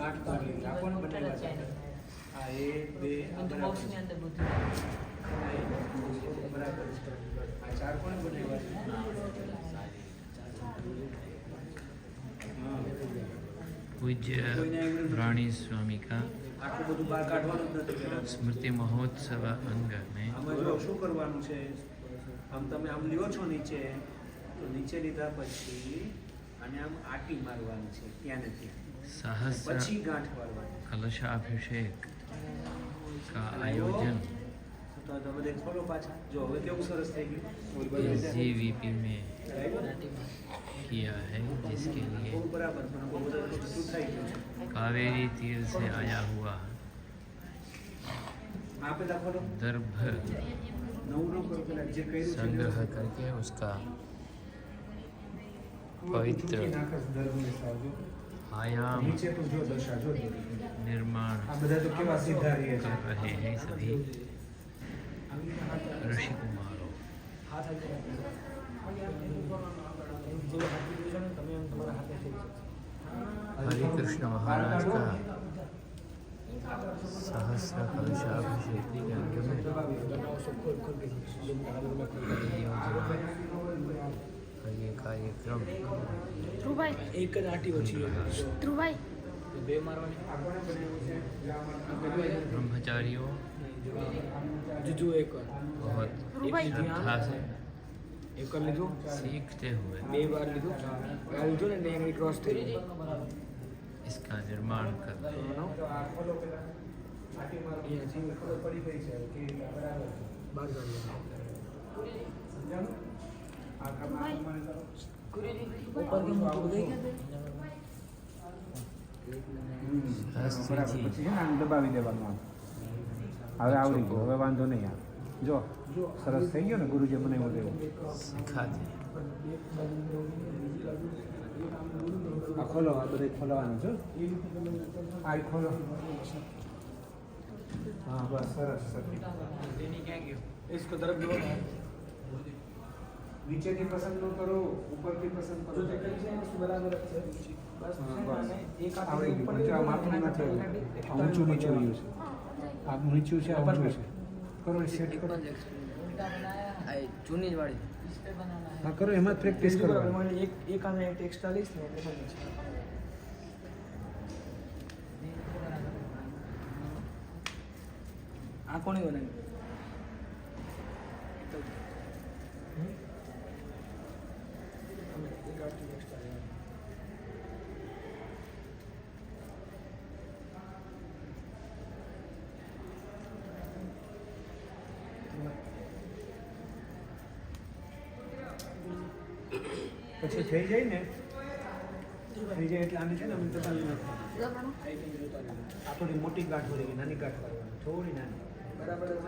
ગાંઠ પાડેલી આ કોણ બનાવ્યા છે આ એક બે બોક્સની અંદર બધું બરાબર આ ચાર કોણ બનાવ્યા पूज्य प्राणी स्वामी का આટલું બધું બહાર કાઢવાનું જ નથી પહેલા स्मृति महोत्सव अंग में આમાં જો શું કરવાનું છે આમ તમે આમ લ્યો છો નીચે તો નીચે લીધા પછી અને આમ આટી મારવાની છે ત્યાં ને ત્યાં सहस्र પછી ગાંઠ મારવાની कलशाभिषेक का आयोजन તો તમે બધે ખોલો પાછા જો હવે કેવું સરસ થઈ ગયું SGVP में किया है जिसके लिए બહુ બરાબર પણ બહુ બધું શું થઈ ગયું છે कावेरी तीर से आया हुआ આ પેલા ખોલો दर्भ નવું ન કરો પેલા જે કર્યું છે संग्रह करके उसका पवित्र आयाम નીચે તો જો દશા જો निर्माण આ બધા તો કેવા સીધા રહે છે कर रहे हैं सभी ऋषि कुमारों। हरे कृष्ण महाराज का सहस्र कलशाभिषेक के अंग में ये योजना और ये कार्यक्रम ધ્રુવભાઈ એક જ આટી ઓછી ધ્રુવભાઈ બે મારવાની ब्रह्मचारियों જુજુ એક વાર बहुत श्रद्धा से એક વાર લીધું सीखते हुए બે વાર લીધું આ લીધું ને એની ક્રોસ થઈ ગઈ इसका निर्माण कर દબાવી દેવાનું હવે આવડી ગયું હવે વાંધો નહીં આવે જો સરસ થઈ ગયો ને ગુરુજી મને એવું દેવું सिखाते આ ખોલો આ બધે ખોલવાનું છે આ ખોલો હા બસ સરસ સરસ इसको तरफ लो નીચેથી પસંદ ન કરો ઉપરથી પસંદ કરો જો તે કઈ છે વસ્તુ બરાબર જ છે બસ એક આવડી ગયું પણ જો આ માથું નથી આવ્યું ઊંચું નીચું રહ્યું છે આ નીચું છે આ ઊંચું છે કરો સેટ કરો જૂની જ વાળી હા કરો એમાં પ્રેક્ટિસ કરો એક આને એક એક્સ્ટ્રા લઈશ ને એટલે આ કોની બનાવી પછી થઈ જાય ને થઈ જાય એટલે આને છે ને અમે તપાવી નાખીએ આ થોડી મોટી ગાંઠ હોય નાની ગાંઠ વાળવાની થોડી નાની બરાબર